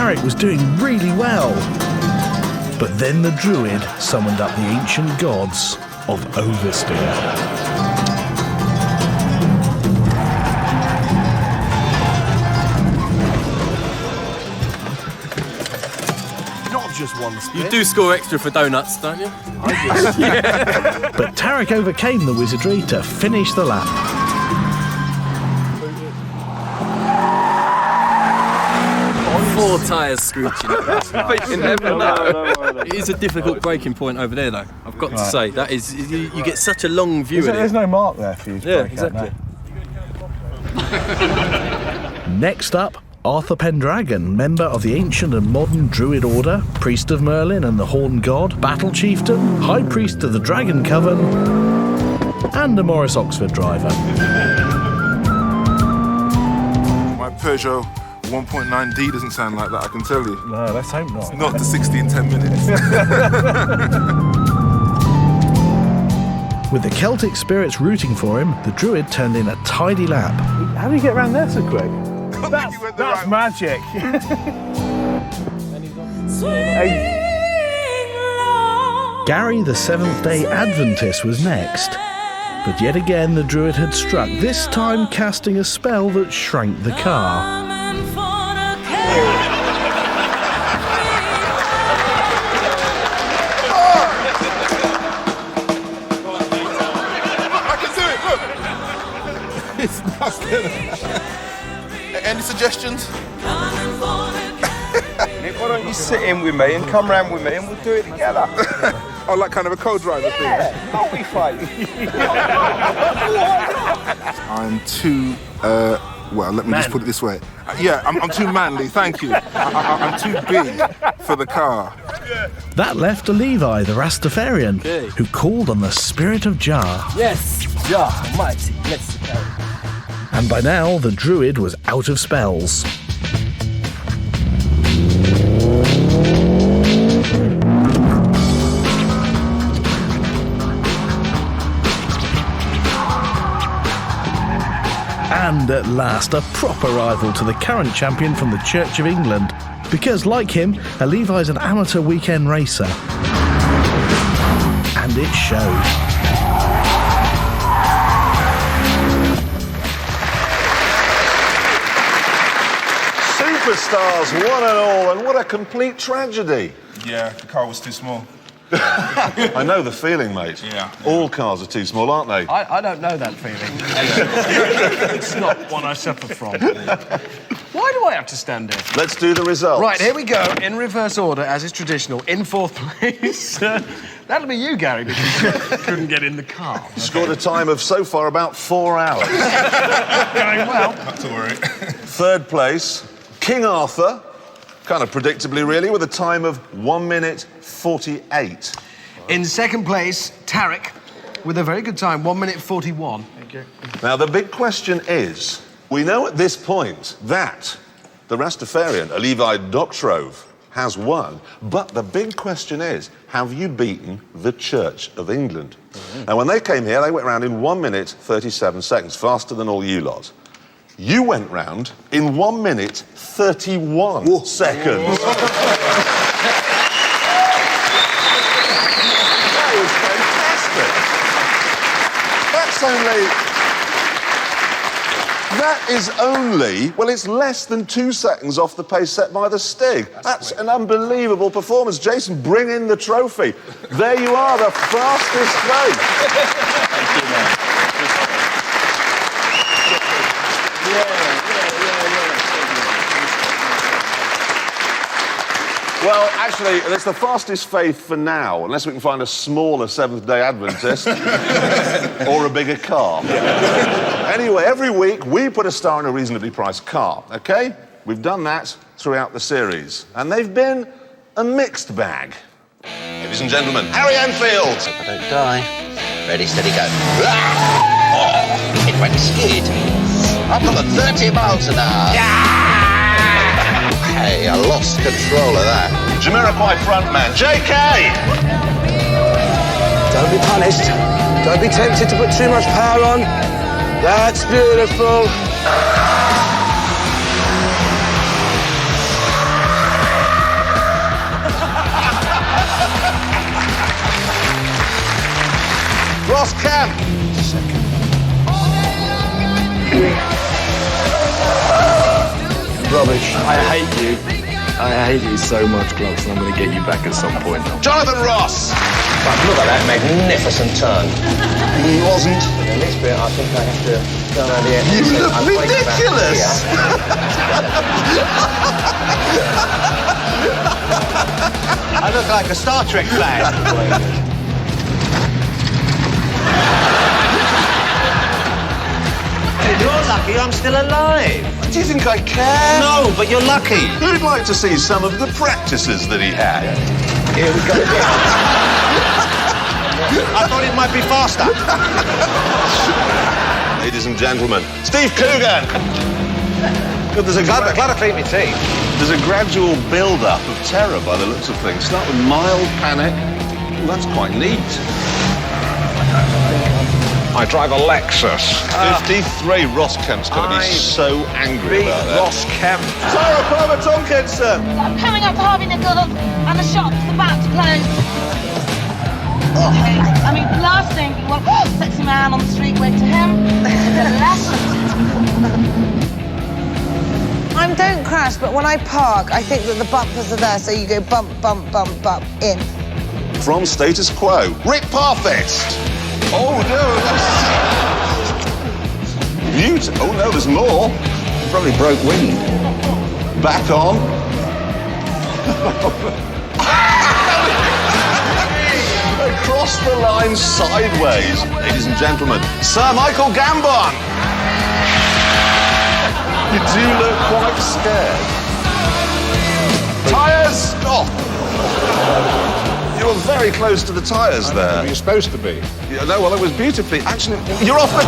Tarek was doing really well. But then the druid summoned up the ancient gods of oversteer. Just one spin. You do score extra for donuts, don't you? But Tarek overcame the wizardry to finish the lap. 4 tyres screeching. You never know. It is a difficult breaking point over there, though. I've got to say that is you get such a long view of it. There's no mark there for you to break exactly. Next up, Arthur Pendragon, member of the ancient and modern Druid Order, priest of Merlin and the Horn God, battle chieftain, high priest of the Dragon Coven, and a Morris Oxford driver. My Peugeot 1.9D doesn't sound like that, I can tell you. No, let's hope not. It's not the 60 in 10 minutes. With the Celtic spirits rooting for him, the Druid turned in a tidy lap. How do you get around there so quick? That's magic. Gary, the Seventh-day Adventist, was next. But yet again the Druid had struck, this time casting a spell that shrank the car. It's nothing. Any suggestions? Why don't you sit in with me and come round with me and we'll do it together? Oh, like kind of a co-driver thing? I'll be fine. I'm too, well, let me just put it this way. Yeah, I'm too manly, thank you. I'm too big for the car. That left Levi, the Rastafarian, who called on the spirit of Jah. Yes, Jah Almighty, let's go. And by now, the Druid was out of spells. And at last, a proper rival to the current champion from the Church of England. Because, like him, Levi's an amateur weekend racer. And it showed. Superstars, one and all, and what a complete tragedy. Yeah, the car was too small. I know the feeling, mate. Yeah. All cars are too small, aren't they? I don't know that feeling. It's not one I suffer from. Why do I have to stand here? Let's do the results. Right, here we go, in reverse order, as is traditional. In 4th place, that'll be you, Gary, because you couldn't get in the car. Scored a time of, so far, about 4 hours. Going well. Not to worry. 3rd place, King Arthur, kind of predictably, really, with a time of 1 minute 48. In 2nd place, Tarek, with a very good time, 1 minute 41. Thank you. Now, the big question is, we know at this point that the Rastafarian, Levi Doctrove, has won, but the big question is, have you beaten the Church of England? Now, when they came here, they went round in 1 minute 37 seconds, faster than all you lot. You went round in 1 minute 31 seconds. That was fantastic. That is only, well, it's less than 2 seconds off the pace set by the Stig. That's an unbelievable performance. Jason, bring in the trophy. There you are, the fastest race. Thank you, man. Well, actually, it's the fastest faith for now, unless we can find a smaller Seventh-day Adventist or a bigger car. Anyway, every week we put a star in a reasonably priced car, OK? We've done that throughout the series, and they've been a mixed bag. Ladies and gentlemen, Harry Enfield. Hope I don't die. Ready, steady, go. Oh, it went skid. Up at 30 miles an hour. Hey, I lost control of that. Jamiroquai frontman, JK! Don't be punished. Don't be tempted to put too much power on. That's beautiful. Ross Kemp. Rubbish. I hate you. I hate you so much, Gloves, and I'm going to get you back at some point. Jonathan Ross. But look at that magnificent turn. He wasn't. In this bit, I think I have to go around the edge. You look ridiculous. I look like a Star Trek flag. You're lucky I'm still alive. Do you think I care? No, but you're lucky. Who'd like to see some of the practices that he had? Here we go. I thought it might be faster. Ladies and gentlemen, Steve Coogan. There's a Glad I cleaned my teeth. There's a gradual build-up of terror by the looks of things. Start with mild panic. Well, that's quite neat. I drive a Lexus. 53. Ross Kemp's going to be so angry about that. Ross Kemp. Sarah Palmer Tomkinson. I'm coming up to Harvey Nichols and the shop's about to close. I mean, last thing you want, sexy man on the street, wave to him. Don't crash, but when I park, I think that the bumpers are there, so you go bump, bump, bump, bump, in. From Status Quo, Rick Parfest. Oh no, that's... Beautiful. Oh no, there's more. Probably broke wind. Back on. Across the line sideways. Ladies and gentlemen, Sir Michael Gambon. You do look quite scared. Tyres! Oh! You were very close to the tyres there. You're supposed to be. Yeah, no, well, it was beautifully. Actually, you're off the...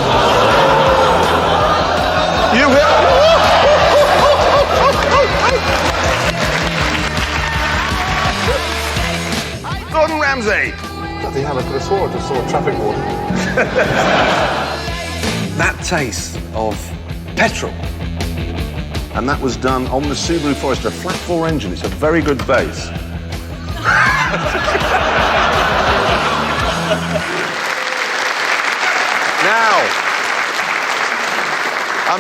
You hit... Gordon Ramsay. Bloody hell, I could have swore I just saw a traffic warning. That taste of petrol. And that was done on the Subaru Forester, a flat 4 engine. It's a very good base. Now, a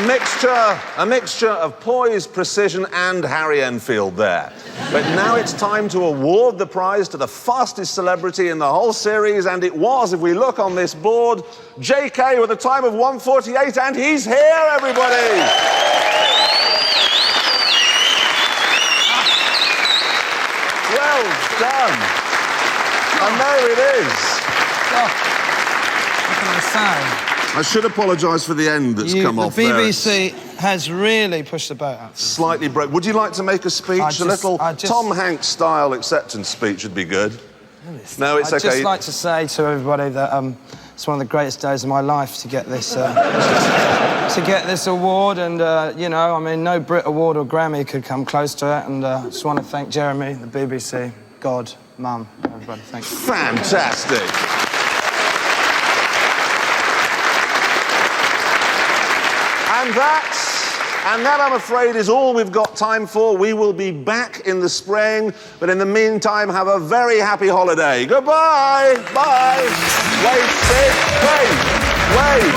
mixture of poise, precision, and Harry Enfield there. But now it's time to award the prize to the fastest celebrity in the whole series, and it was, if we look on this board, JK with a time of 1:48, and he's here, everybody! Well done. And there it is. Look at the sound. I should apologise for the end that's come off the there. BBC has really pushed the boat out. Slightly broke. Would you like to make a speech? A little Tom Hanks style acceptance speech would be good. No, it's okay. I'd just like to say to everybody that it's one of the greatest days of my life to get this to get this award, and you know, I mean, no Brit Award or Grammy could come close to it, and I just want to thank Jeremy, the BBC, God, Mum, everybody. Thank you. Fantastic. And that, I'm afraid, is all we've got time for. We will be back in the spring, but in the meantime, have a very happy holiday. Goodbye. Bye. Wait, sit, wait, wait.